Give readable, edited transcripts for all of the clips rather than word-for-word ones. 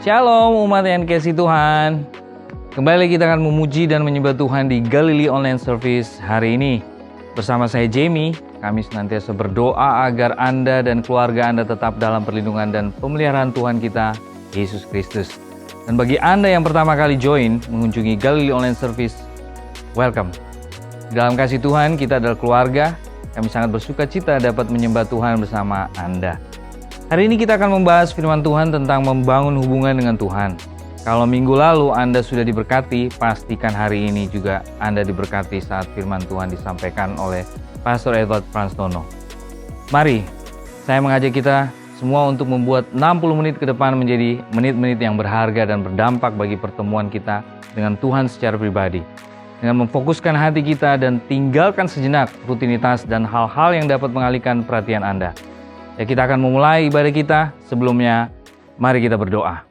Shalom umat yang dikasihi Tuhan. Kembali kita akan memuji dan menyembah Tuhan di Galilea Online Service hari ini. Bersama saya Jamie, kami senantiasa berdoa agar Anda dan keluarga Anda tetap dalam perlindungan dan pemeliharaan Tuhan kita, Yesus Kristus. Dan bagi Anda yang pertama kali join mengunjungi Galilea Online Service, welcome. Di dalam kasih Tuhan kita adalah keluarga. Kami sangat bersuka cita dapat menyembah Tuhan bersama Anda. Hari ini kita akan membahas firman Tuhan tentang membangun hubungan dengan Tuhan. Kalau minggu lalu Anda sudah diberkati, pastikan hari ini juga Anda diberkati saat firman Tuhan disampaikan oleh Pastor Edward Prastono. Mari, saya mengajak kita semua untuk membuat 60 menit ke depan menjadi menit-menit yang berharga dan berdampak bagi pertemuan kita dengan Tuhan secara pribadi. Dengan memfokuskan hati kita dan tinggalkan sejenak rutinitas dan hal-hal yang dapat mengalihkan perhatian Anda. Ya, kita akan memulai ibadah kita. Sebelumnya, mari kita berdoa.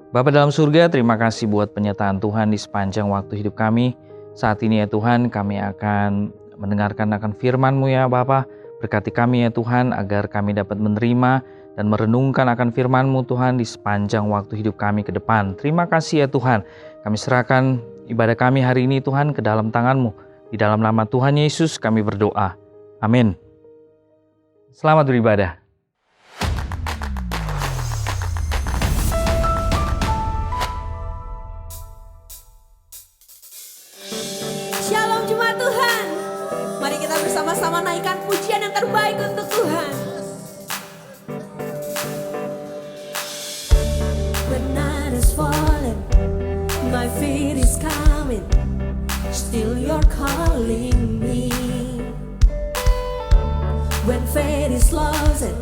Bapa dalam surga, terima kasih buat penyertaan Tuhan di sepanjang waktu hidup kami. Saat ini ya Tuhan, kami akan mendengarkan akan firman-Mu ya Bapa. Berkati kami ya Tuhan, agar kami dapat menerima dan merenungkan akan firman-Mu Tuhan di sepanjang waktu hidup kami ke depan. Terima kasih ya Tuhan, kami serahkan ibadah kami hari ini Tuhan ke dalam tangan-Mu. Di dalam nama Tuhan Yesus kami berdoa. Amin. Selamat beribadah. Shalom jemaat Tuhan. Mari kita bersama-sama naikkan pujian yang terbaik untuk Tuhan. When night is falling, my fear is coming, still you're calling me. When faith is lost and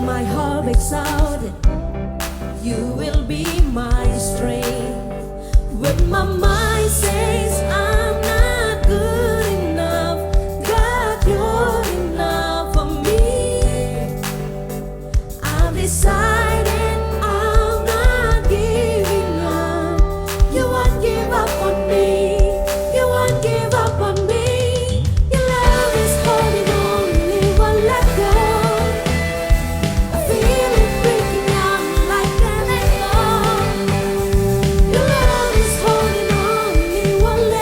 my hope exhausted, you will be my strength. When my mind says I'm not good enough, God, you're enough for me. I've decided I'm not giving up. You won't give up on me. You won't give up on me. Your love is holding on. Let go. I feel it breaking out like an echo. Your love is holding on, it won't let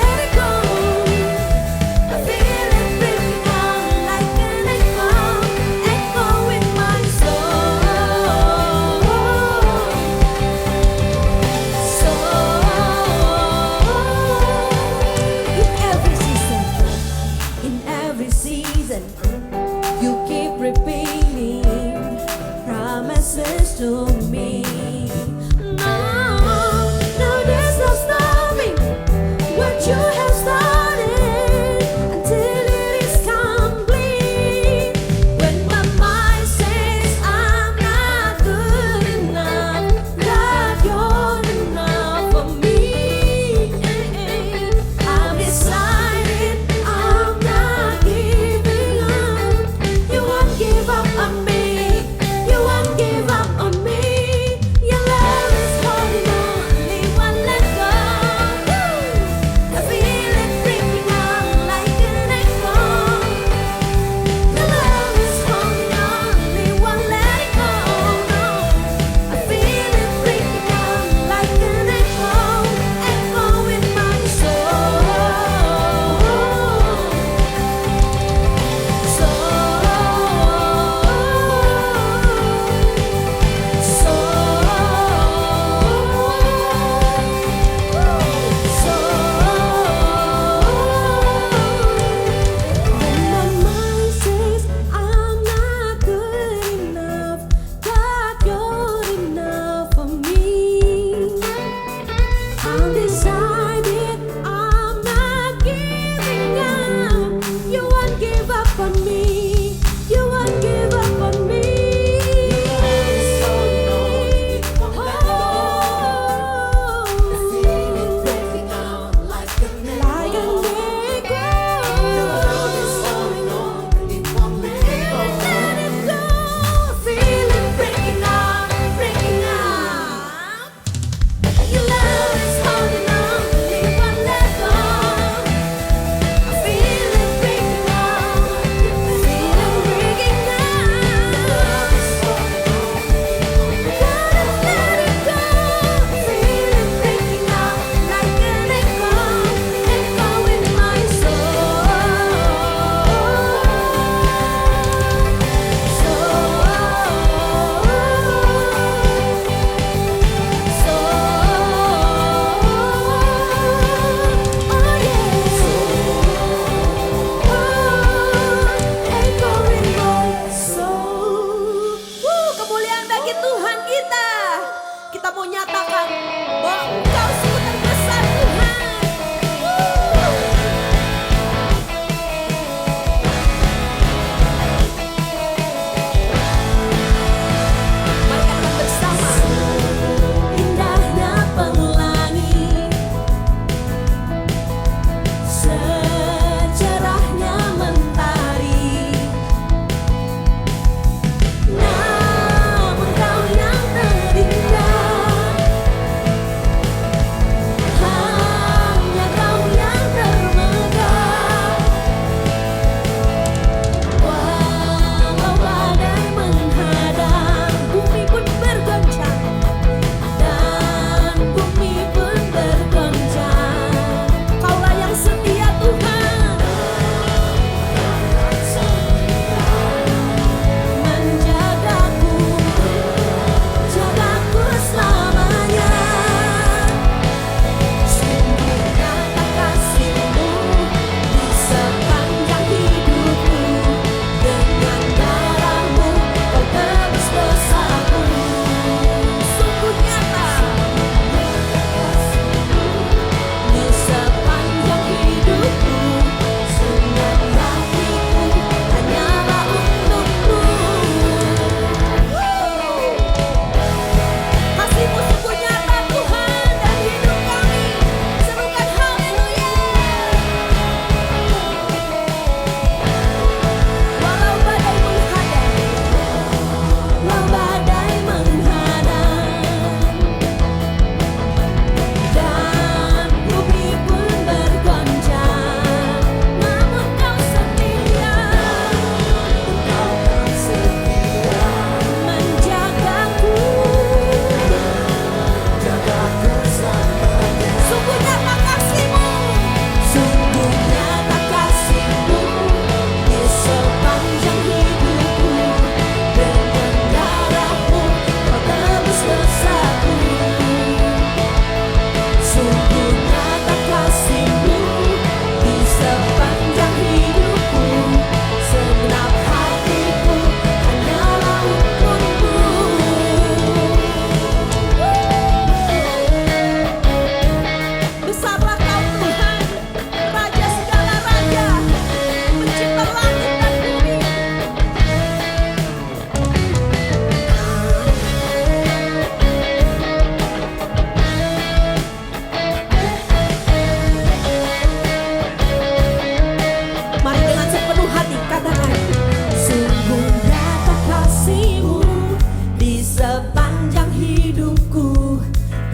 sepanjang hidupku.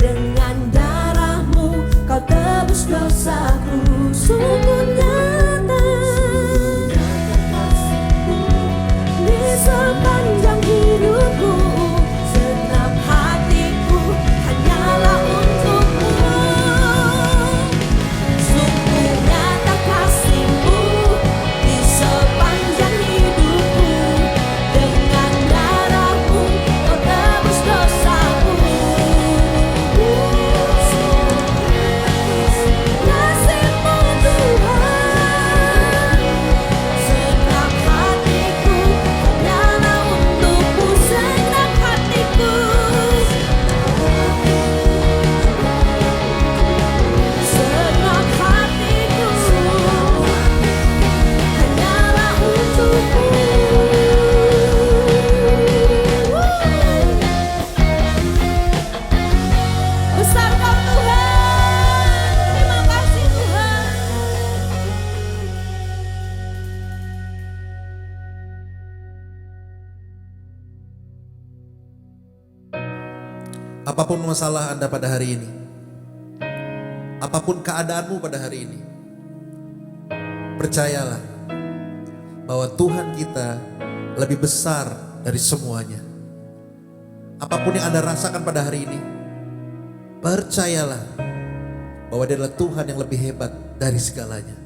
Dengan darahmu kau tebus dosaku. Sungguh nyata di sepanjang hidupku. Senang hatiku hanyalah untukmu. Sungguh nyata kasihmu di sepanjang hidupku. Dengan darahmu kau tebus dosaku. Kasihmu Tuhan, senang hatiku hanyalah untukmu. Senang hatiku, senang hatiku hanyalah untukmu. Besar Kau Tuhan, terima kasih Tuhan. Apapun masalah Anda pada hari ini, apapun keadaanmu pada hari ini, percayalah bahwa Tuhan kita lebih besar dari semuanya. Apapun yang Anda rasakan pada hari ini, percayalah bahwa Dia adalah Tuhan yang lebih hebat dari segalanya.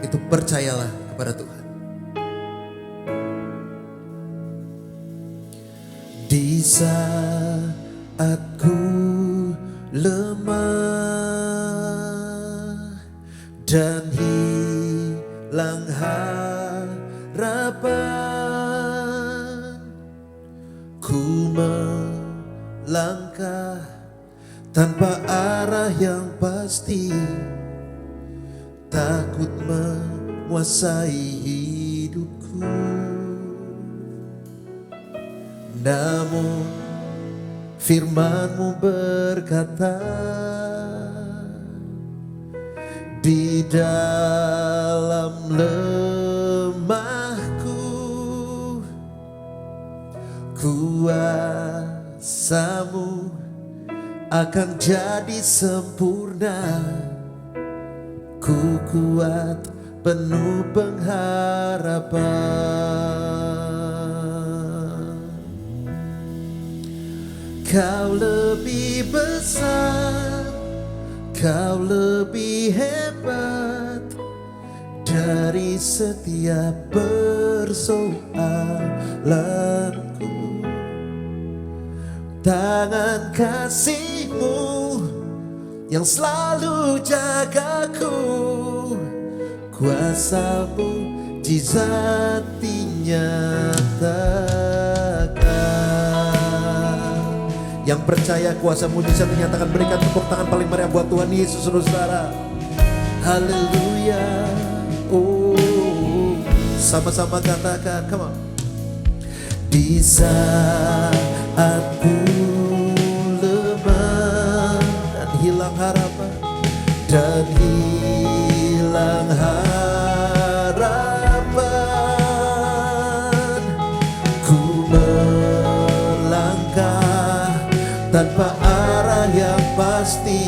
Itu percayalah kepada Tuhan. Di saat ku lemah dan hilang harapan, ku melangkah tanpa arah yang pasti, takut menguasai hidupku. Namun firman-Mu berkata, di dalam lemahku kuasa-Mu akan jadi sempurna. Ku kuat penuh pengharapan. Kau lebih besar, Kau lebih hebat dari setiap persoalanku. Tangan kasih-Mu yang selalu jagaku, kuasa-Mu mujizati nyatakan. Yang percaya kuasa mujizat dinyatakan, berikan tepuk tangan paling meriah buat Tuhan Yesus, saudara. Haleluya. Oh, sama-sama katakan, come on. Di saat ku lemah dan hilang harapan, dan hilang harapan, ku melangkah tanpa arah yang pasti,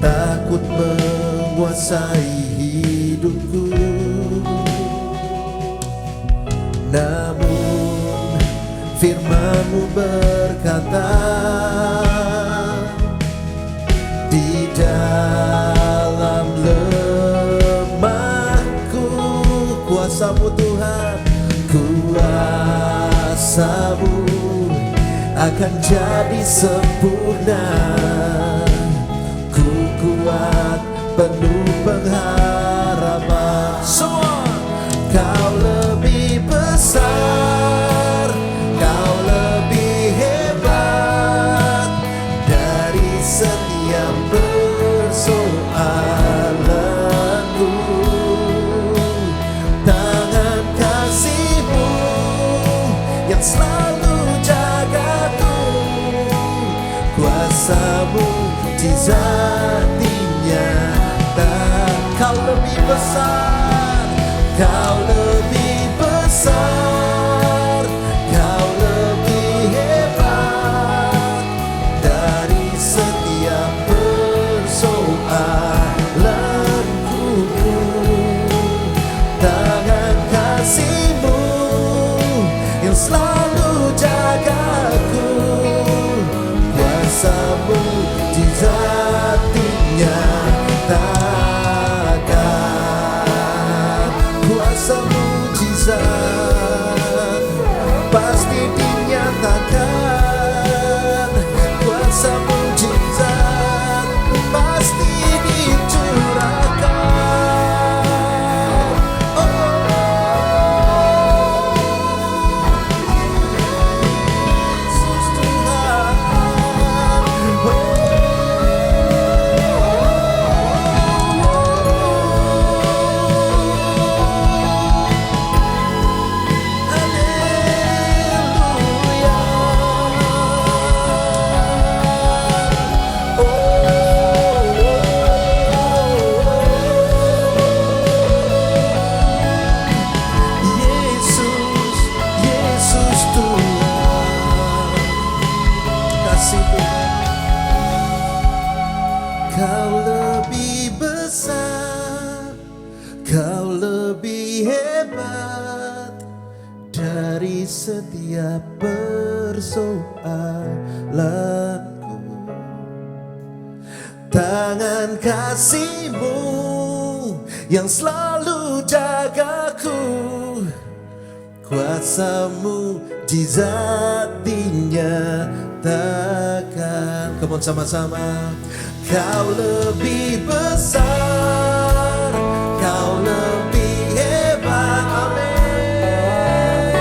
takut menguasai hidupku. Namun firman-Mu berkata, di dalam lemahku, kuasa-Mu Tuhan, kuasa-Mu akan jadi sempurna. Ku kuat penuh pengharapan. Semua, Kau lebih besar, Kau lebih hebat dari setiap persoalanku. Tangan kasih-Mu yang selalu jagaku, kuasa-Mu mujizati nyata. Kau lebih besar, Kau lebih besar, Kau lebih Kau lebih hebat dari setiap persoalanku. Tangan kasih-Mu yang selalu jagaku, kuasa-Mu mujizat dinyatakan. Come on sama-sama. Kau lebih besar, Kau lebih hebat, amin.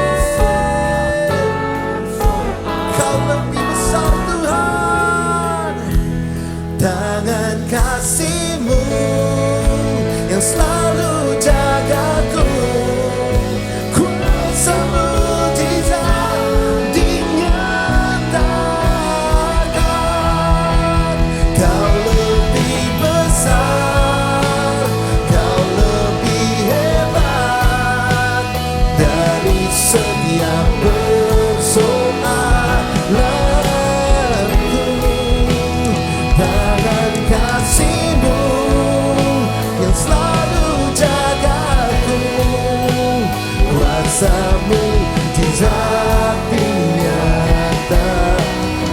Kau lebih besar Tuhan. Tangan kasih-Mu yang selalu jagaku, kuasa mujizat dinyatakan. Kau lebih besar, Kau lebih hebat dari setiap persoalanku. Tangan kasih-Mu yang selalu jagaku, kuasa mujizat dinyatakan.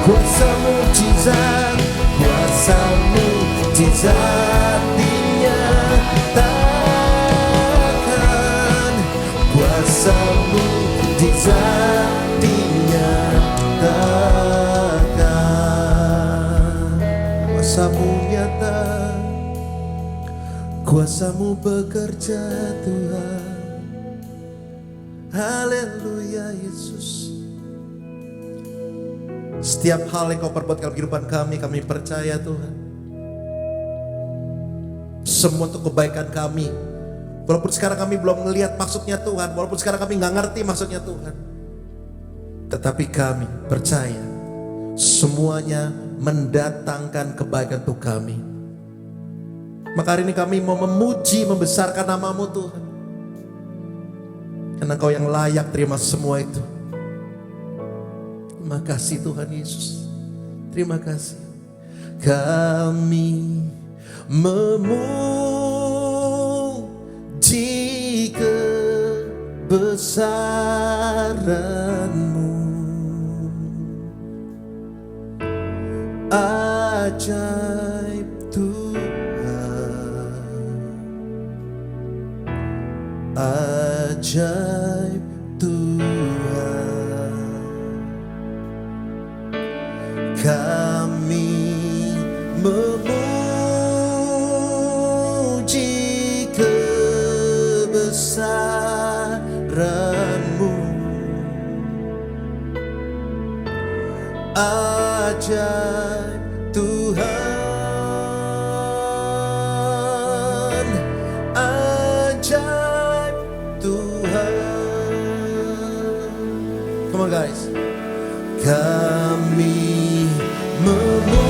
Kuasa mujizat, kuasa mujizat dinyatakan. Kuasa mujizat dinyatakan. Kuasa-Mu nyata, kuasa-Mu bekerja Tuhan. Haleluya Yesus. Setiap hal yang Kau perbuat dalam kehidupan kami percaya Tuhan. Semua untuk kebaikan kami. Walaupun sekarang kami belum melihat maksudnya Tuhan, walaupun sekarang kami nggak ngerti maksudnya Tuhan, tetapi kami percaya semuanya mendatangkan kebaikan untuk kami. Maka hari ini kami mau memuji, membesarkan nama-Mu Tuhan. Karena Kau yang layak terima semua itu. Terima kasih Tuhan Yesus. Terima kasih. Kami memuji kebesaran-Mu. Ajaib Tuhan, ajaib Tuhan. Kami memuji kebesaran-Mu. Ajaib Tuhan, ajaib Tuhan. Come on guys. Kami memuji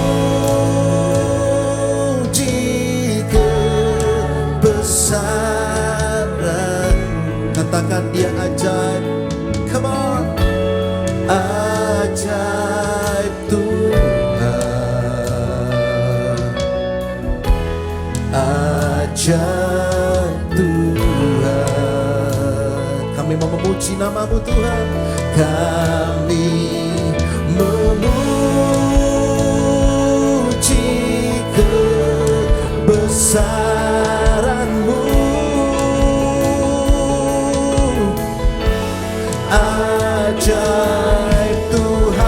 kebesaran. Katakan Dia ajaib. Come on. Ajaib Tuhan, ajaib Tuhan. Kami mau memuji nama-Mu Tuhan. Kami memuji kebesaran-Mu. Ajaib Tuhan,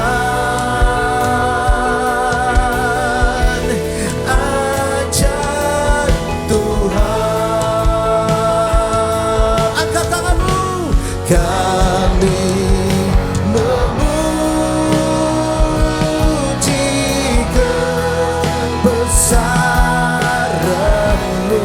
ajaib Tuhan. Angkat tangan-Mu. Kami memuji kebesaran-Mu.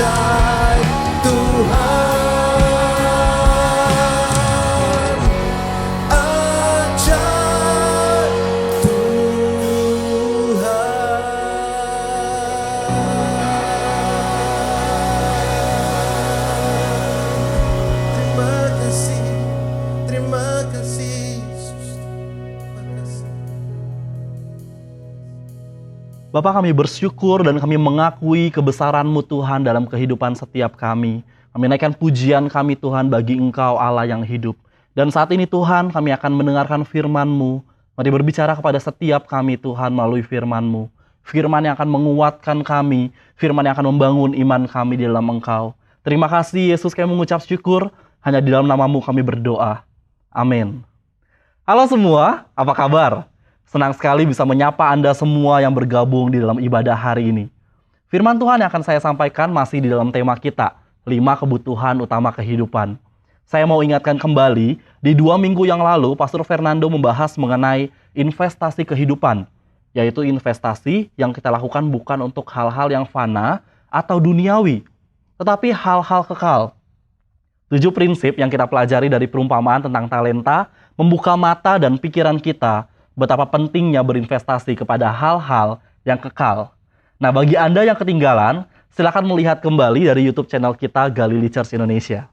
ajaib Tuhan, ajaib Tuhan. Terima kasih Yesus, terima kasih. Bapa, kami bersyukur dan kami mengakui kebesaran-Mu Tuhan dalam kehidupan setiap kami. Kami naikkan pujian kami Tuhan bagi Engkau Allah yang hidup. Dan saat ini Tuhan, kami akan mendengarkan firman-Mu. Mari berbicara kepada setiap kami Tuhan melalui firman-Mu. Firman yang akan menguatkan kami, firman yang akan membangun iman kami di dalam Engkau. Terima kasih Yesus, kami mengucap syukur. Hanya di dalam nama-Mu kami berdoa. Amin. Halo semua, apa kabar? Senang sekali bisa menyapa Anda semua yang bergabung di dalam ibadah hari ini. Firman Tuhan yang akan saya sampaikan masih di dalam tema kita, 5 kebutuhan utama kehidupan. Saya mau ingatkan kembali, di 2 minggu yang lalu, Pastor Fernando membahas mengenai investasi kehidupan, yaitu investasi yang kita lakukan bukan untuk hal-hal yang fana atau duniawi, tetapi hal-hal kekal. 7 prinsip yang kita pelajari dari perumpamaan tentang talenta membuka mata dan pikiran kita betapa pentingnya berinvestasi kepada hal-hal yang kekal. Nah, bagi Anda yang ketinggalan, silakan melihat kembali dari YouTube channel kita Galilee Church Indonesia.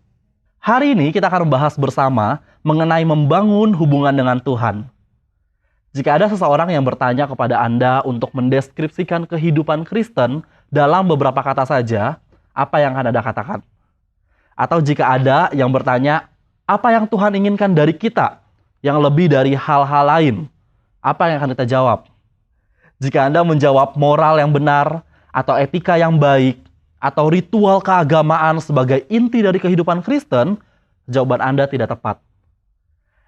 Hari ini kita akan membahas bersama mengenai membangun hubungan dengan Tuhan. Jika ada seseorang yang bertanya kepada Anda untuk mendeskripsikan kehidupan Kristen dalam beberapa kata saja, apa yang akan Anda katakan? Atau jika ada yang bertanya, apa yang Tuhan inginkan dari kita yang lebih dari hal-hal lain? Apa yang akan kita jawab? Jika Anda menjawab moral yang benar, atau etika yang baik, atau ritual keagamaan sebagai inti dari kehidupan Kristen, jawaban Anda tidak tepat.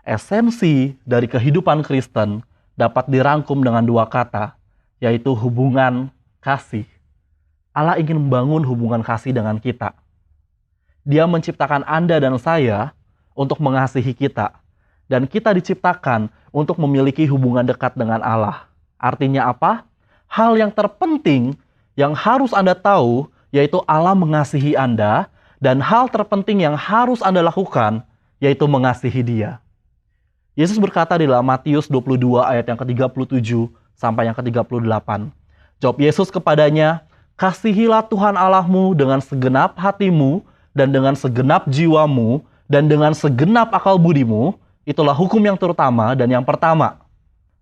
Esensi dari kehidupan Kristen dapat dirangkum dengan 2 kata, yaitu hubungan kasih. Allah ingin membangun hubungan kasih dengan kita. Dia menciptakan Anda dan saya untuk mengasihi kita. Dan kita diciptakan untuk memiliki hubungan dekat dengan Allah. Artinya apa? Hal yang terpenting yang harus Anda tahu, yaitu Allah mengasihi Anda. Dan hal terpenting yang harus Anda lakukan, yaitu mengasihi Dia. Yesus berkata di dalam Matius 22 ayat yang ke-37 sampai yang ke-38. Jawab Yesus kepadanya, kasihilah Tuhan Allahmu dengan segenap hatimu, dan dengan segenap jiwamu, dan dengan segenap akal budimu. Itulah hukum yang terutama dan yang pertama.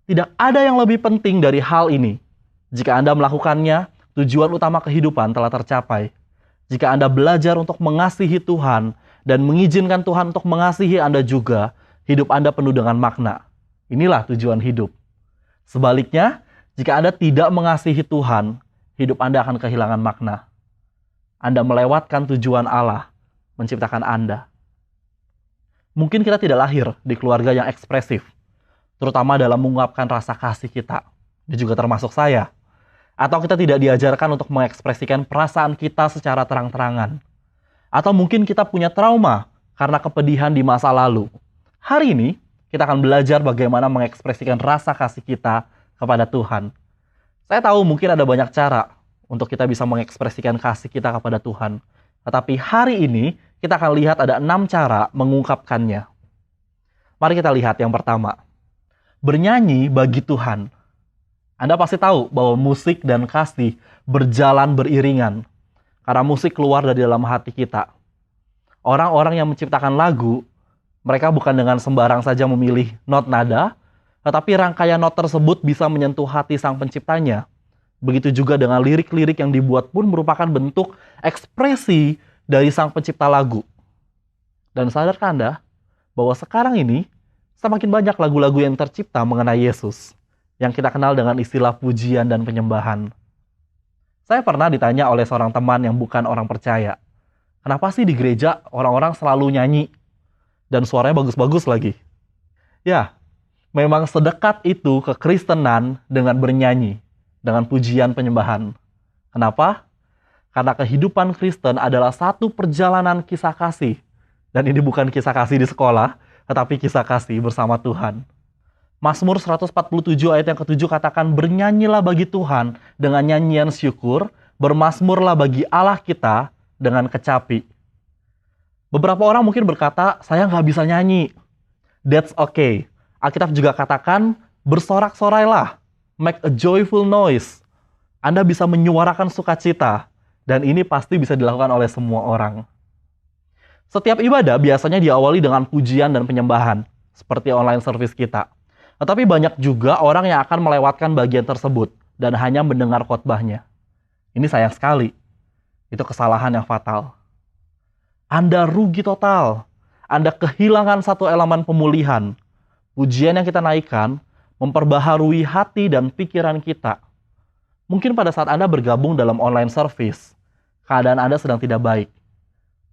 Tidak ada yang lebih penting dari hal ini. Jika Anda melakukannya, tujuan utama kehidupan telah tercapai. Jika Anda belajar untuk mengasihi Tuhan dan mengizinkan Tuhan untuk mengasihi Anda juga, hidup Anda penuh dengan makna. Inilah tujuan hidup. Sebaliknya, jika Anda tidak mengasihi Tuhan, hidup Anda akan kehilangan makna. Anda melewatkan tujuan Allah menciptakan Anda. Mungkin kita tidak lahir di keluarga yang ekspresif, terutama dalam mengungkapkan rasa kasih kita. Ini juga termasuk saya. Atau kita tidak diajarkan untuk mengekspresikan perasaan kita secara terang-terangan. Atau mungkin kita punya trauma karena kepedihan di masa lalu. Hari ini, kita akan belajar bagaimana mengekspresikan rasa kasih kita kepada Tuhan. Saya tahu mungkin ada banyak cara untuk kita bisa mengekspresikan kasih kita kepada Tuhan. Tetapi hari ini, kita akan lihat ada 6 cara mengungkapkannya. Mari kita lihat yang pertama. Bernyanyi bagi Tuhan. Anda pasti tahu bahwa musik dan kasih berjalan beriringan. Karena musik keluar dari dalam hati kita. Orang-orang yang menciptakan lagu, mereka bukan dengan sembarang saja memilih not nada, tetapi rangkaian not tersebut bisa menyentuh hati sang penciptanya. Begitu juga dengan lirik-lirik yang dibuat pun merupakan bentuk ekspresi dari sang pencipta lagu. Dan sadarkah Anda bahwa sekarang ini semakin banyak lagu-lagu yang tercipta mengenai Yesus, yang kita kenal dengan istilah pujian dan penyembahan. Saya pernah ditanya oleh seorang teman yang bukan orang percaya, kenapa sih di gereja orang-orang selalu nyanyi dan suaranya bagus-bagus lagi? Ya, memang sedekat itu kekristenan dengan bernyanyi, dengan pujian penyembahan. Kenapa? Karena kehidupan Kristen adalah satu perjalanan kisah kasih. Dan ini bukan kisah kasih di sekolah, tetapi kisah kasih bersama Tuhan. Mazmur 147 ayat yang ke-7 katakan, bernyanyilah bagi Tuhan dengan nyanyian syukur, bermazmurlah bagi Allah kita dengan kecapi. Beberapa orang mungkin berkata, saya nggak bisa nyanyi. That's okay. Alkitab juga katakan, bersorak-sorailah, make a joyful noise. Anda bisa menyuarakan sukacita, dan ini pasti bisa dilakukan oleh semua orang. Setiap ibadah biasanya diawali dengan pujian dan penyembahan, seperti online service kita. Tetapi banyak juga orang yang akan melewatkan bagian tersebut, dan hanya mendengar khotbahnya. Ini sayang sekali. Itu kesalahan yang fatal. Anda rugi total. Anda kehilangan satu elemen pemulihan. Pujian yang kita naikkan memperbaharui hati dan pikiran kita. Mungkin pada saat Anda bergabung dalam online service, keadaan Anda sedang tidak baik.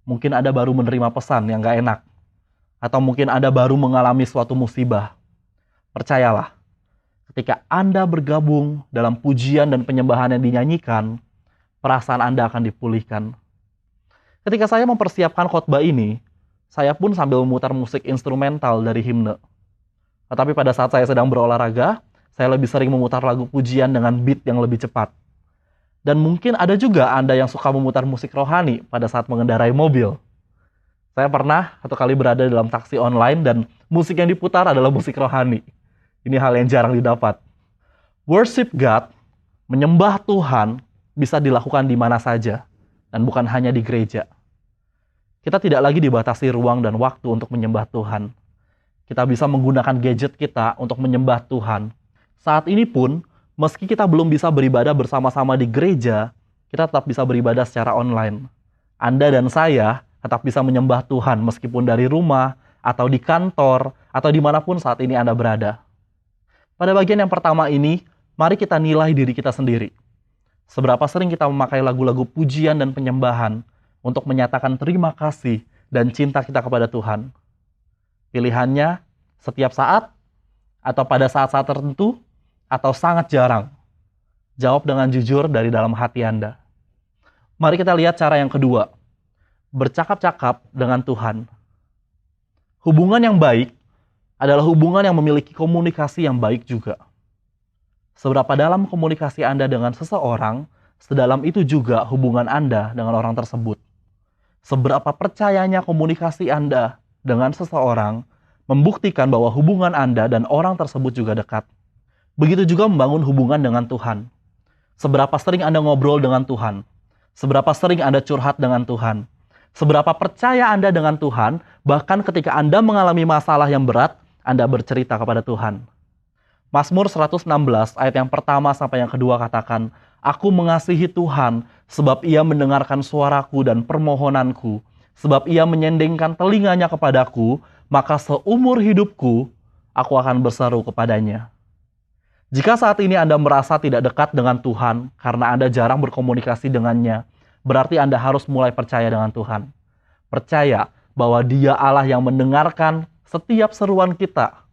Mungkin Anda baru menerima pesan yang gak enak. Atau mungkin Anda baru mengalami suatu musibah. Percayalah, ketika Anda bergabung dalam pujian dan penyembahan yang dinyanyikan, perasaan Anda akan dipulihkan. Ketika saya mempersiapkan khotbah ini, saya pun sambil memutar musik instrumental dari himne. Tetapi pada saat saya sedang berolahraga, saya lebih sering memutar lagu pujian dengan beat yang lebih cepat. Dan mungkin ada juga Anda yang suka memutar musik rohani pada saat mengendarai mobil. Saya pernah satu kali berada dalam taksi online dan musik yang diputar adalah musik rohani. Ini hal yang jarang didapat. Worship God, menyembah Tuhan, bisa dilakukan di mana saja, dan bukan hanya di gereja. Kita tidak lagi dibatasi ruang dan waktu untuk menyembah Tuhan. Kita bisa menggunakan gadget kita untuk menyembah Tuhan. Saat ini pun, meski kita belum bisa beribadah bersama-sama di gereja, kita tetap bisa beribadah secara online. Anda dan saya tetap bisa menyembah Tuhan meskipun dari rumah, atau di kantor, atau dimanapun saat ini Anda berada. Pada bagian yang pertama ini, mari kita nilai diri kita sendiri. Seberapa sering kita memakai lagu-lagu pujian dan penyembahan untuk menyatakan terima kasih dan cinta kita kepada Tuhan. Pilihannya setiap saat, atau pada saat-saat tertentu, atau sangat jarang. Jawab dengan jujur dari dalam hati Anda. Mari kita lihat cara yang kedua. Bercakap-cakap dengan Tuhan. Hubungan yang baik adalah hubungan yang memiliki komunikasi yang baik juga. Seberapa dalam komunikasi Anda dengan seseorang, sedalam itu juga hubungan Anda dengan orang tersebut. Seberapa percayanya komunikasi Anda dengan seseorang membuktikan bahwa hubungan Anda dan orang tersebut juga dekat. Begitu juga membangun hubungan dengan Tuhan. Seberapa sering Anda ngobrol dengan Tuhan? Seberapa sering Anda curhat dengan Tuhan? Seberapa percaya Anda dengan Tuhan, bahkan ketika Anda mengalami masalah yang berat, Anda bercerita kepada Tuhan. Mazmur 116 ayat yang pertama sampai yang kedua katakan, Aku mengasihi Tuhan sebab Ia mendengarkan suaraku dan permohonanku, sebab Ia menyendingkan telinganya kepadaku, maka seumur hidupku aku akan berseru kepadanya. Jika saat ini Anda merasa tidak dekat dengan Tuhan karena Anda jarang berkomunikasi dengannya, berarti Anda harus mulai percaya dengan Tuhan. Percaya bahwa Dia Allah yang mendengarkan setiap seruan kita.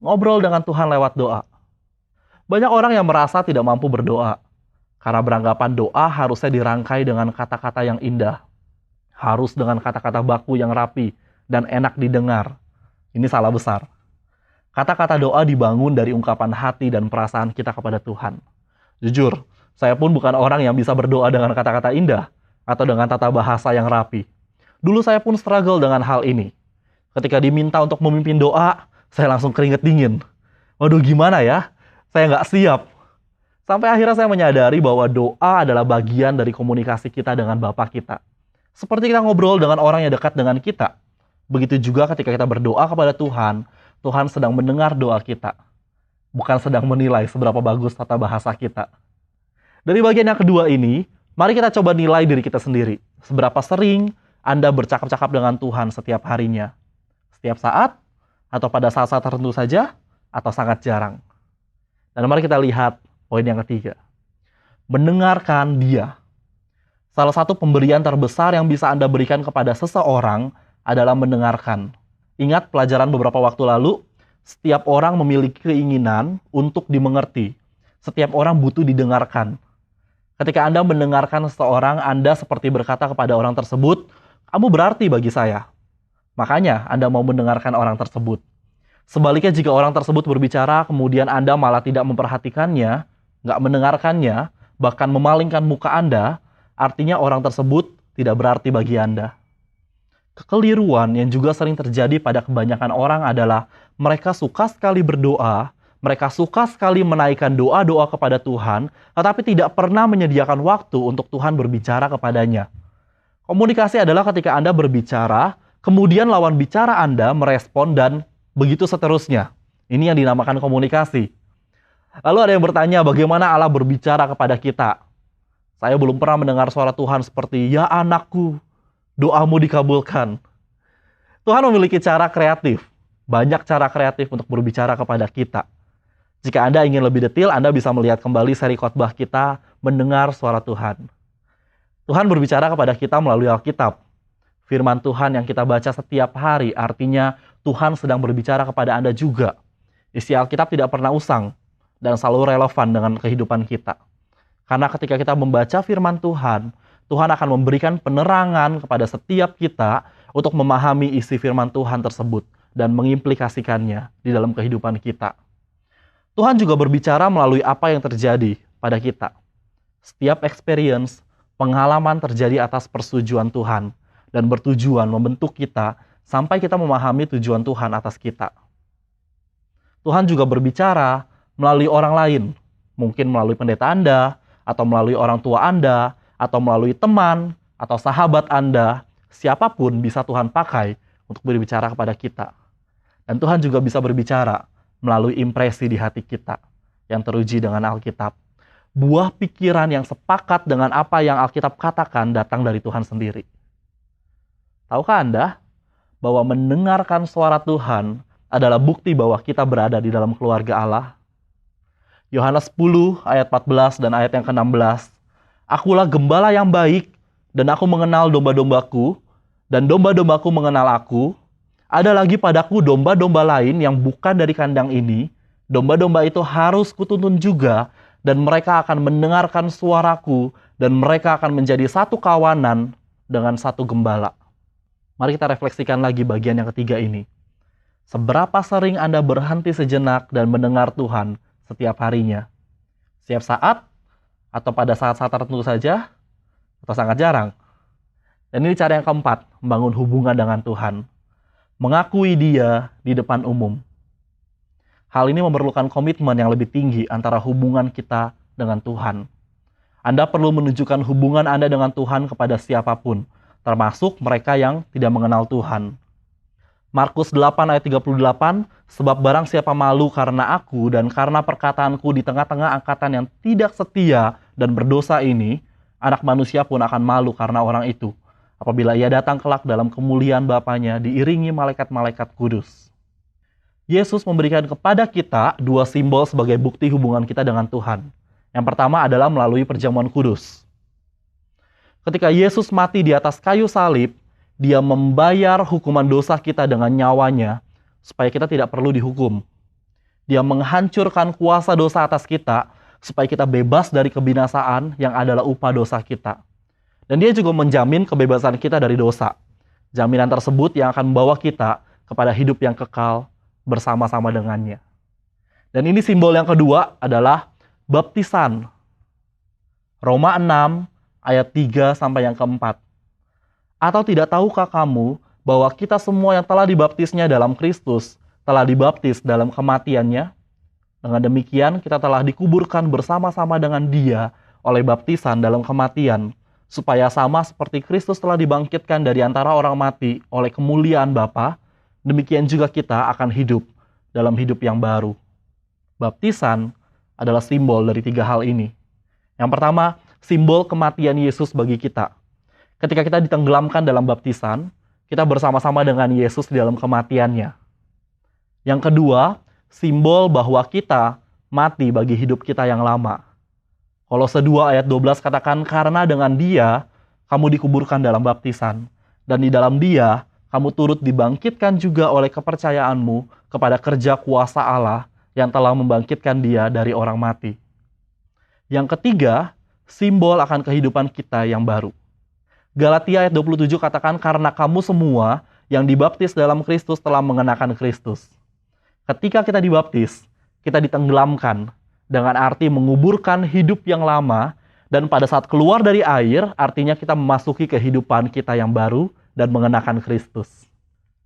Ngobrol dengan Tuhan lewat doa. Banyak orang yang merasa tidak mampu berdoa karena beranggapan doa harusnya dirangkai dengan kata-kata yang indah. Harus dengan kata-kata baku yang rapi dan enak didengar. Ini salah besar. Kata-kata doa dibangun dari ungkapan hati dan perasaan kita kepada Tuhan. Jujur, saya pun bukan orang yang bisa berdoa dengan kata-kata indah atau dengan tata bahasa yang rapi. Dulu saya pun struggle dengan hal ini. Ketika diminta untuk memimpin doa, saya langsung keringet dingin. Waduh, gimana ya? Saya nggak siap. Sampai akhirnya saya menyadari bahwa doa adalah bagian dari komunikasi kita dengan Bapa kita. Seperti kita ngobrol dengan orang yang dekat dengan kita. Begitu juga ketika kita berdoa kepada Tuhan, Tuhan sedang mendengar doa kita. Bukan sedang menilai seberapa bagus tata bahasa kita. Dari bagian yang kedua ini, mari kita coba nilai diri kita sendiri. Seberapa sering Anda bercakap-cakap dengan Tuhan setiap harinya? Setiap saat? Atau pada saat-saat tertentu saja? Atau sangat jarang? Dan mari kita lihat poin yang ketiga. Mendengarkan Dia. Salah satu pemberian terbesar yang bisa Anda berikan kepada seseorang adalah mendengarkan. Ingat pelajaran beberapa waktu lalu, setiap orang memiliki keinginan untuk dimengerti. Setiap orang butuh didengarkan. Ketika Anda mendengarkan seseorang, Anda seperti berkata kepada orang tersebut, kamu berarti bagi saya. Makanya Anda mau mendengarkan orang tersebut. Sebaliknya jika orang tersebut berbicara, kemudian Anda malah tidak memperhatikannya, nggak mendengarkannya, bahkan memalingkan muka Anda, artinya orang tersebut tidak berarti bagi Anda. Kekeliruan yang juga sering terjadi pada kebanyakan orang adalah mereka suka sekali berdoa, mereka suka sekali menaikkan doa-doa kepada Tuhan, tetapi tidak pernah menyediakan waktu untuk Tuhan berbicara kepadanya. Komunikasi adalah ketika Anda berbicara, kemudian lawan bicara Anda merespon dan begitu seterusnya. Ini yang dinamakan komunikasi. Lalu ada yang bertanya, bagaimana Allah berbicara kepada kita? Saya belum pernah mendengar suara Tuhan seperti, "Ya anakku, doamu dikabulkan." Tuhan memiliki cara kreatif, banyak cara kreatif untuk berbicara kepada kita. Jika Anda ingin lebih detail, Anda bisa melihat kembali seri khotbah kita, Mendengar Suara Tuhan. Tuhan berbicara kepada kita melalui Alkitab. Firman Tuhan yang kita baca setiap hari, artinya Tuhan sedang berbicara kepada Anda juga. Isi Alkitab tidak pernah usang dan selalu relevan dengan kehidupan kita. Karena ketika kita membaca firman Tuhan, Tuhan akan memberikan penerangan kepada setiap kita untuk memahami isi firman Tuhan tersebut dan mengimplikasikannya di dalam kehidupan kita. Tuhan juga berbicara melalui apa yang terjadi pada kita. Setiap experience, pengalaman terjadi atas persetujuan Tuhan dan bertujuan membentuk kita sampai kita memahami tujuan Tuhan atas kita. Tuhan juga berbicara melalui orang lain, mungkin melalui pendeta Anda, atau melalui orang tua Anda, atau melalui teman, atau sahabat Anda. Siapapun bisa Tuhan pakai untuk berbicara kepada kita. Dan Tuhan juga bisa berbicara melalui impresi di hati kita yang teruji dengan Alkitab. Buah pikiran yang sepakat dengan apa yang Alkitab katakan datang dari Tuhan sendiri. Tahukah Anda bahwa mendengarkan suara Tuhan adalah bukti bahwa kita berada di dalam keluarga Allah? Yohanes 10 ayat 14 dan ayat yang ke-16. Akulah gembala yang baik, dan aku mengenal domba-dombaku, dan domba-dombaku mengenal aku. Ada lagi padaku domba-domba lain yang bukan dari kandang ini. Domba-domba itu harus kutuntun juga, dan mereka akan mendengarkan suaraku, dan mereka akan menjadi satu kawanan dengan satu gembala. Mari kita refleksikan lagi bagian yang ketiga ini. Seberapa sering Anda berhenti sejenak dan mendengar Tuhan setiap harinya? Setiap saat? Atau pada saat-saat tertentu saja? Atau sangat jarang? Dan ini cara yang keempat, membangun hubungan dengan Tuhan. Mengakui Dia di depan umum. Hal ini memerlukan komitmen yang lebih tinggi antara hubungan kita dengan Tuhan. Anda perlu menunjukkan hubungan Anda dengan Tuhan kepada siapapun, termasuk mereka yang tidak mengenal Tuhan. Markus 8 ayat 38, sebab barang siapa malu karena aku dan karena perkataanku di tengah-tengah angkatan yang tidak setia dan berdosa ini, anak manusia pun akan malu karena orang itu, apabila ia datang kelak dalam kemuliaan Bapanya diiringi malaikat-malaikat kudus. Yesus memberikan kepada kita dua simbol sebagai bukti hubungan kita dengan Tuhan. Yang pertama adalah melalui perjamuan kudus. Ketika Yesus mati di atas kayu salib, Dia membayar hukuman dosa kita dengan nyawanya, supaya kita tidak perlu dihukum. Dia menghancurkan kuasa dosa atas kita, supaya kita bebas dari kebinasaan yang adalah upah dosa kita. Dan Dia juga menjamin kebebasan kita dari dosa. Jaminan tersebut yang akan membawa kita kepada hidup yang kekal bersama-sama dengannya. Dan ini simbol yang kedua adalah baptisan. Roma 6 ayat 3 sampai yang keempat. Atau tidak tahukah kamu bahwa kita semua yang telah dibaptisnya dalam Kristus telah dibaptis dalam kematiannya? Dengan demikian kita telah dikuburkan bersama-sama dengan Dia oleh baptisan dalam kematian, supaya sama seperti Kristus telah dibangkitkan dari antara orang mati oleh kemuliaan Bapa, demikian juga kita akan hidup dalam hidup yang baru. Baptisan adalah simbol dari tiga hal ini. Yang pertama, simbol kematian Yesus bagi kita. Ketika kita ditenggelamkan dalam baptisan, kita bersama-sama dengan Yesus di dalam kematiannya. Yang kedua, simbol bahwa kita mati bagi hidup kita yang lama. Kolose 2 ayat 12 katakan, karena dengan Dia kamu dikuburkan dalam baptisan, dan di dalam Dia kamu turut dibangkitkan juga oleh kepercayaanmu kepada kerja kuasa Allah yang telah membangkitkan Dia dari orang mati. Yang ketiga, simbol akan kehidupan kita yang baru. Galatia ayat 27 katakan, karena kamu semua yang dibaptis dalam Kristus telah mengenakan Kristus. Ketika kita dibaptis, kita ditenggelamkan, dengan arti menguburkan hidup yang lama, Dan pada saat keluar dari air, artinya kita memasuki kehidupan kita yang baru dan mengenakan Kristus.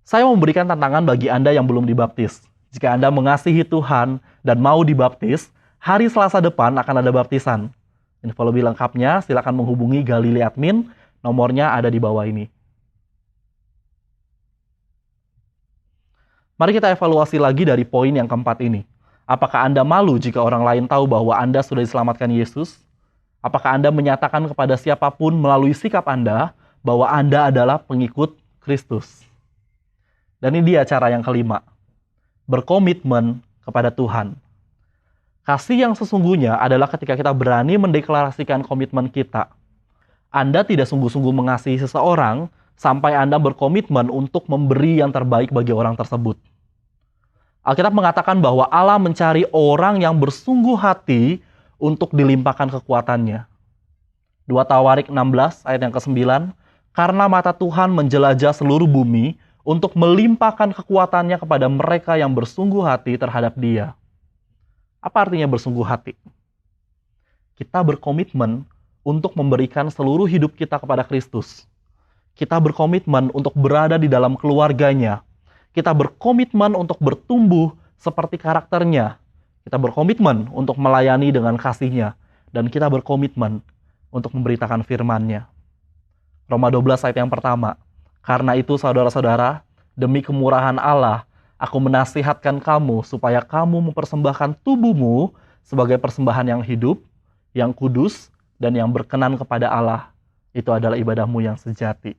Saya memberikan tantangan bagi Anda yang belum dibaptis. Jika Anda mengasihi Tuhan dan mau dibaptis, hari Selasa depan akan ada baptisan. Info lebih lengkapnya silakan menghubungi Galilea Admin, nomornya ada di bawah ini. Mari kita evaluasi lagi dari poin yang keempat ini. Apakah Anda malu jika orang lain tahu bahwa Anda sudah diselamatkan Yesus? Apakah Anda menyatakan kepada siapapun melalui sikap Anda bahwa Anda adalah pengikut Kristus? Dan ini dia cara yang kelima. Berkomitmen kepada Tuhan. Kasih yang sesungguhnya adalah ketika kita berani mendeklarasikan komitmen kita. Anda tidak sungguh-sungguh mengasihi seseorang sampai Anda berkomitmen untuk memberi yang terbaik bagi orang tersebut. Alkitab mengatakan bahwa Allah mencari orang yang bersungguh hati untuk dilimpahkan kekuatannya. 2 Tawarik 16 ayat yang ke-9, karena mata Tuhan menjelajah seluruh bumi untuk melimpahkan kekuatannya kepada mereka yang bersungguh hati terhadap Dia. Apa artinya bersungguh hati? Kita berkomitmen untuk memberikan seluruh hidup kita kepada Kristus. Kita berkomitmen untuk berada di dalam keluarganya. Kita berkomitmen untuk bertumbuh seperti karakternya. Kita berkomitmen untuk melayani dengan kasih-Nya. Dan kita berkomitmen untuk memberitakan firman-Nya. Roma 12 ayat yang pertama. Karena itu saudara-saudara, demi kemurahan Allah, aku menasihatkan kamu supaya kamu mempersembahkan tubuhmu sebagai persembahan yang hidup, yang kudus, dan yang berkenan kepada Allah. Itu adalah ibadahmu yang sejati.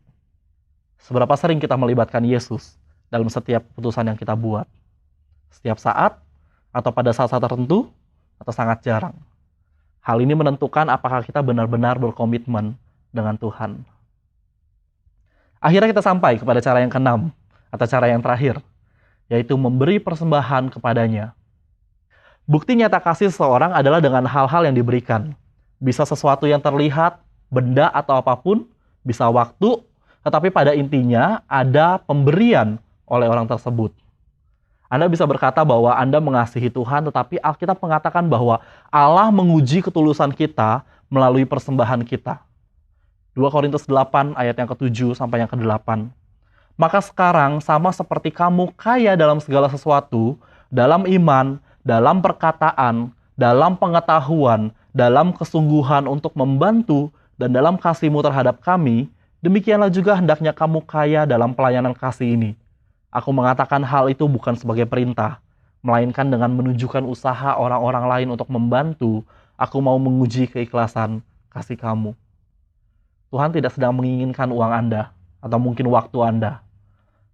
Seberapa sering kita melibatkan Yesus dalam setiap keputusan yang kita buat? Setiap saat? Atau pada saat-saat tertentu? Atau sangat jarang? Hal ini menentukan apakah kita benar-benar berkomitmen dengan Tuhan. Akhirnya kita sampai kepada cara yang keenam, atau cara yang terakhir, yaitu memberi persembahan kepadanya. Bukti nyata kasih seseorang adalah dengan hal-hal yang diberikan. Bisa sesuatu yang terlihat, benda atau apapun, bisa waktu, tetapi pada intinya ada pemberian oleh orang tersebut. Anda bisa berkata bahwa Anda mengasihi Tuhan, tetapi Alkitab mengatakan bahwa Allah menguji ketulusan kita melalui persembahan kita. 2 Korintus 8 ayat yang ke-7 sampai yang ke-8. Maka sekarang sama seperti kamu kaya dalam segala sesuatu, dalam iman, dalam perkataan, dalam pengetahuan, dalam kesungguhan untuk membantu, dan dalam kasihmu terhadap kami, demikianlah juga hendaknya kamu kaya dalam pelayanan kasih ini. Aku mengatakan hal itu bukan sebagai perintah, melainkan dengan menunjukkan usaha orang-orang lain untuk membantu, aku mau menguji keikhlasan kasih kamu. Tuhan tidak sedang menginginkan uang Anda, atau mungkin waktu Anda.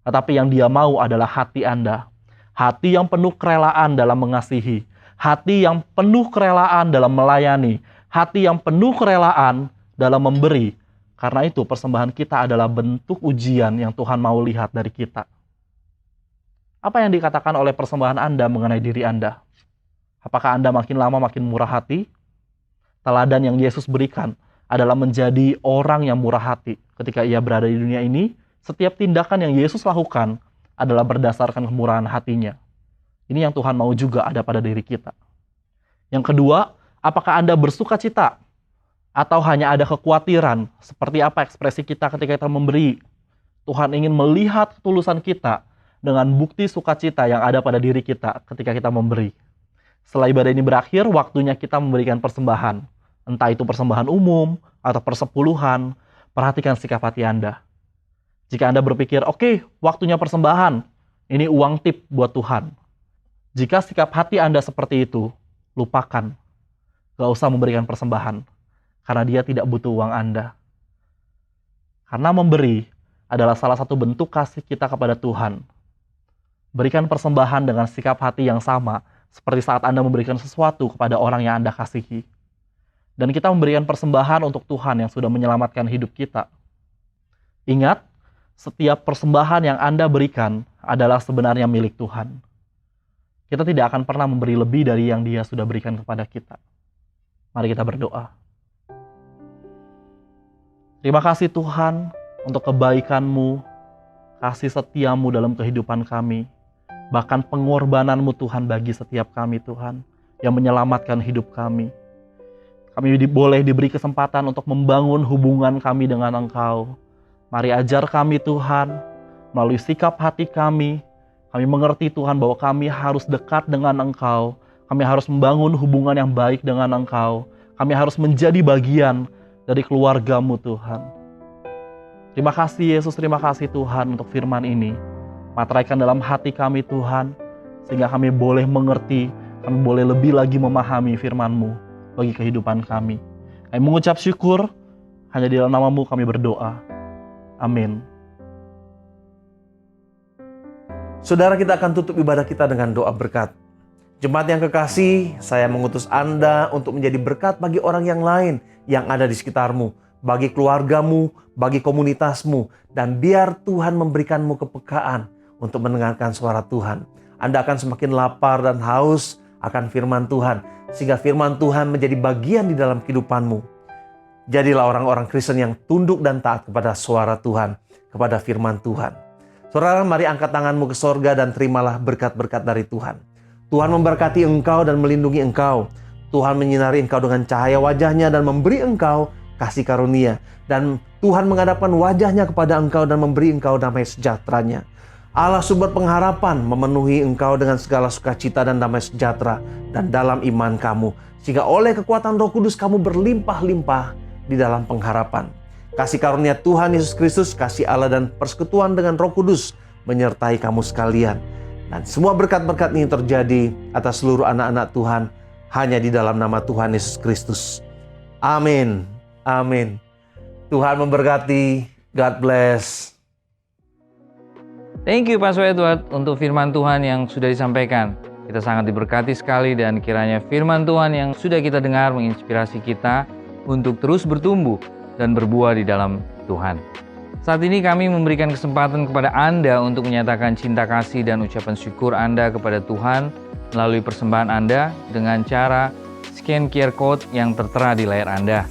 Tetapi yang Dia mau adalah hati Anda. Hati yang penuh kerelaan dalam mengasihi. Hati yang penuh kerelaan dalam melayani. Hati yang penuh kerelaan dalam memberi. Karena itu persembahan kita adalah bentuk ujian yang Tuhan mau lihat dari kita. Apa yang dikatakan oleh persembahan Anda mengenai diri Anda? Apakah Anda makin lama makin murah hati? Teladan yang Yesus berikan adalah menjadi orang yang murah hati. Ketika Ia berada di dunia ini, setiap tindakan yang Yesus lakukan adalah berdasarkan kemurahan hatinya. Ini yang Tuhan mau juga ada pada diri kita. Yang kedua, apakah Anda bersuka cita? Atau hanya ada kekhawatiran? Seperti apa ekspresi kita ketika kita memberi? Tuhan ingin melihat ketulusan kita dengan bukti sukacita yang ada pada diri kita ketika kita memberi. Setelah ibadah ini berakhir, waktunya kita memberikan persembahan. Entah itu persembahan umum atau persepuluhan, perhatikan sikap hati Anda. Jika Anda berpikir, oke, waktunya persembahan, ini uang tip buat Tuhan. Jika sikap hati Anda seperti itu, lupakan. Gak usah memberikan persembahan, karena Dia tidak butuh uang Anda. Karena memberi adalah salah satu bentuk kasih kita kepada Tuhan. Berikan persembahan dengan sikap hati yang sama, seperti saat Anda memberikan sesuatu kepada orang yang Anda kasihi. Dan kita memberikan persembahan untuk Tuhan yang sudah menyelamatkan hidup kita. Ingat, setiap persembahan yang Anda berikan adalah sebenarnya milik Tuhan. Kita tidak akan pernah memberi lebih dari yang Dia sudah berikan kepada kita. Mari kita berdoa. Terima kasih Tuhan untuk kebaikan-Mu, kasih setia-Mu dalam kehidupan kami. Bahkan pengorbanan-Mu Tuhan bagi setiap kami Tuhan, yang menyelamatkan hidup kami. Kami boleh diberi kesempatan untuk membangun hubungan kami dengan Engkau. Mari ajar kami Tuhan, melalui sikap hati kami mengerti Tuhan bahwa kami harus dekat dengan Engkau. Kami harus membangun hubungan yang baik dengan Engkau. Kami harus menjadi bagian dari keluarga-Mu Tuhan. Terima kasih Yesus, terima kasih Tuhan untuk firman ini. Materaikan dalam hati kami Tuhan, sehingga kami boleh mengerti, kami boleh lebih lagi memahami firman-Mu bagi kehidupan kami. Kami mengucap syukur, hanya di dalam nama-Mu kami berdoa. Amin. Saudara, kita akan tutup ibadah kita dengan doa berkat. Jemaat yang kekasih, saya mengutus Anda untuk menjadi berkat bagi orang yang lain yang ada di sekitarmu, bagi keluargamu, bagi komunitasmu, dan biar Tuhan memberikanmu kepekaan untuk mendengarkan suara Tuhan. Anda akan semakin lapar dan haus akan firman Tuhan, sehingga firman Tuhan menjadi bagian di dalam kehidupanmu. Jadilah orang-orang Kristen yang tunduk dan taat kepada suara Tuhan, kepada firman Tuhan. Saudara, mari angkat tanganmu ke sorga dan terimalah berkat-berkat dari Tuhan. Tuhan memberkati engkau dan melindungi engkau. Tuhan menyinari engkau dengan cahaya wajahnya dan memberi engkau kasih karunia. Dan Tuhan menghadapkan wajahnya kepada engkau dan memberi engkau damai sejahtera-Nya. Allah sumber pengharapan memenuhi engkau dengan segala sukacita dan damai sejahtera dan dalam iman kamu. Sehingga oleh kekuatan Roh Kudus kamu berlimpah-limpah di dalam pengharapan. Kasih karunia Tuhan Yesus Kristus, kasih Allah dan persekutuan dengan Roh Kudus menyertai kamu sekalian. Dan semua berkat-berkat ini terjadi atas seluruh anak-anak Tuhan hanya di dalam nama Tuhan Yesus Kristus. Amin. Amin. Tuhan memberkati. God bless. Thank you Pastor Edward untuk firman Tuhan yang sudah disampaikan. Kita sangat diberkati sekali dan kiranya firman Tuhan yang sudah kita dengar menginspirasi kita untuk terus bertumbuh dan berbuah di dalam Tuhan. Saat ini kami memberikan kesempatan kepada Anda untuk menyatakan cinta kasih dan ucapan syukur Anda kepada Tuhan melalui persembahan Anda dengan cara scan QR Code yang tertera di layar Anda.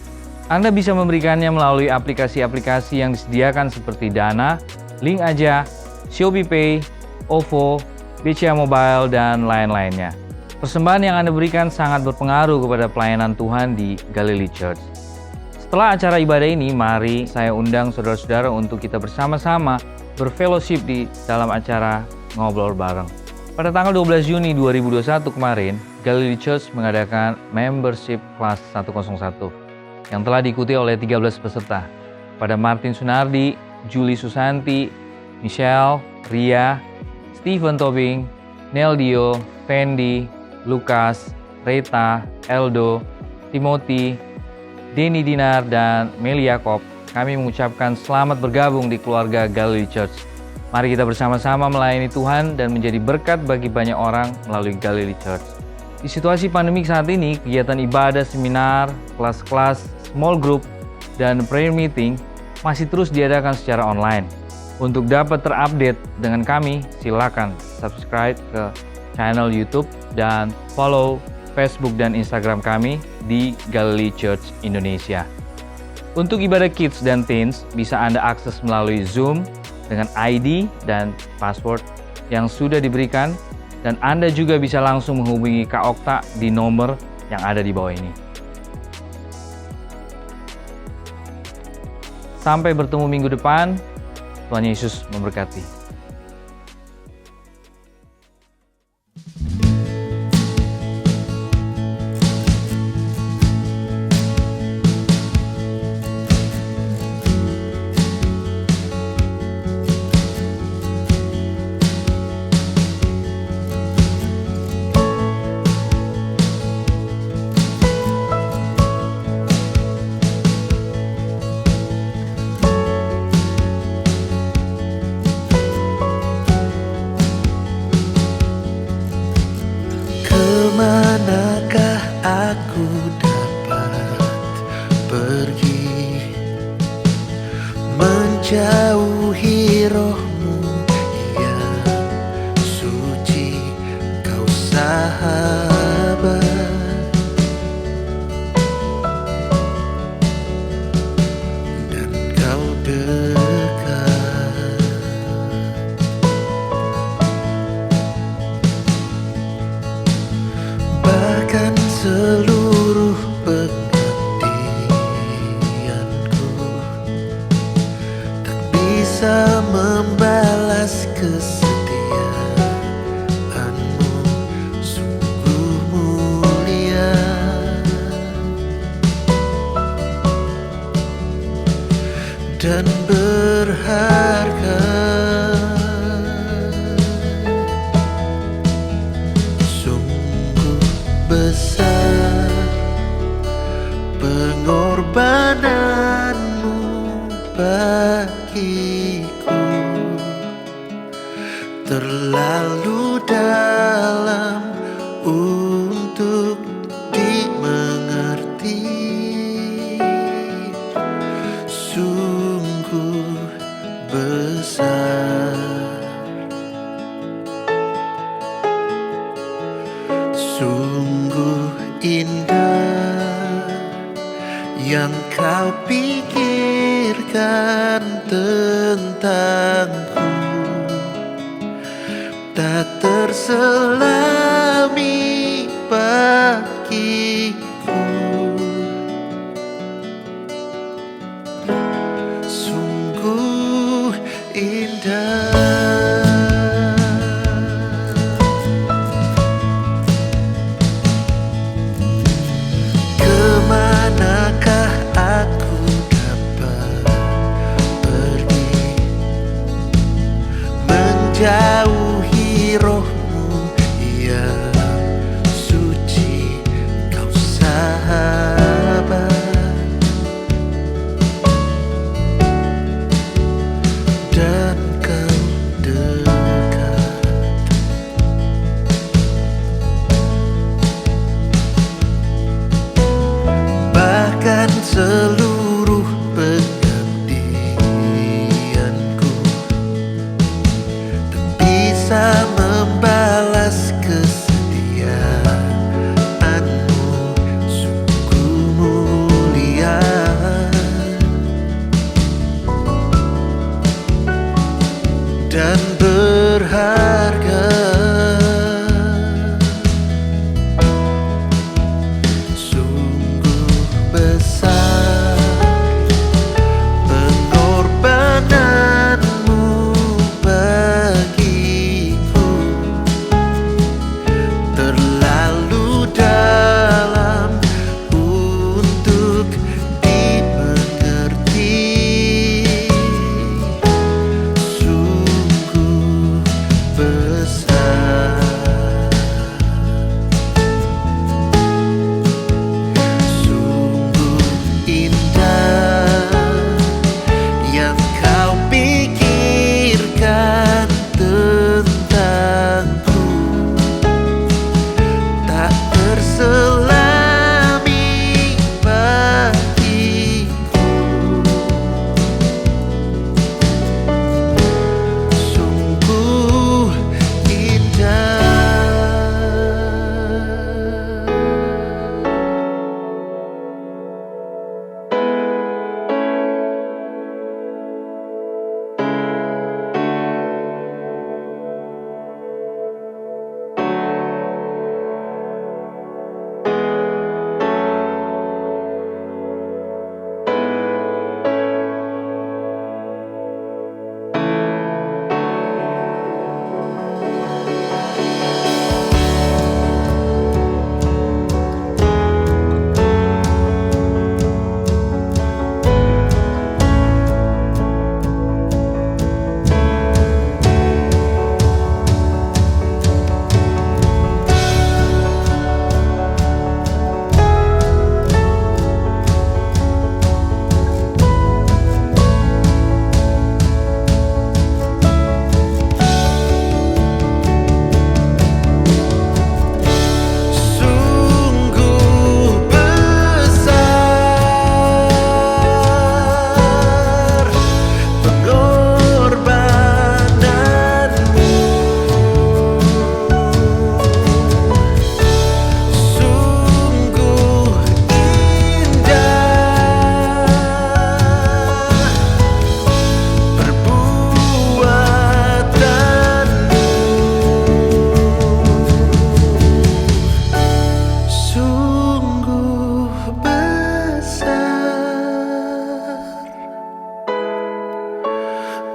Anda bisa memberikannya melalui aplikasi-aplikasi yang disediakan seperti Dana, Link Aja, ShopeePay, OVO, BCA Mobile, dan lain-lainnya. Persembahan yang Anda berikan sangat berpengaruh kepada pelayanan Tuhan di Galilee Church. Setelah acara ibadah ini, mari saya undang saudara-saudara untuk kita bersama-sama berfellowship di dalam acara Ngobrol Bareng. Pada tanggal 12 Juni 2021 kemarin, Galilee Church mengadakan Membership Class 101 yang telah diikuti oleh 13 peserta. Pada Martin Sunardi, Julie Susanti, Michelle, Ria, Stephen Tobing, Neldio, Fendi, Lukas, Reta, Eldo, Timothy, Denny Dinar, dan Meli Yakob, kami mengucapkan selamat bergabung di keluarga Galilee Church. Mari kita bersama-sama melayani Tuhan dan menjadi berkat bagi banyak orang melalui Galilee Church. Di situasi pandemik saat ini, kegiatan ibadah, seminar, kelas-kelas, small group, dan prayer meeting masih terus diadakan secara online. Untuk dapat terupdate dengan kami, silakan subscribe ke channel YouTube dan follow Facebook dan Instagram kami di Galilee Church Indonesia. Untuk ibadah kids dan teens, bisa Anda akses melalui Zoom dengan ID dan password yang sudah diberikan, dan Anda juga bisa langsung menghubungi Kak Okta di nomor yang ada di bawah ini. Sampai bertemu minggu depan, Tuhan Yesus memberkati. bisa membalas kesetiaanmu, sungguh mulia dan berharga. Sungguh besar pengorbananmu bagiku, terlalu dalam untuk dimengerti. Sungguh besar, sungguh indah yang kau pikirkan tentangku, tak terselami bagiku. Sungguh indah. Kemanakah aku dapat pergi, menjauhi rohmu yang suci, kau sahabat, dan kau dekat. Bahkan seluruh pengabdianku tak bisa membalas kesetiaanmu, sungguh mulia dan berharga. Sungguh besar pengorbananmu bagiku, terlalu dalam untuk dimengerti. Sungguh besar.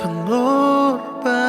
pengorbanan.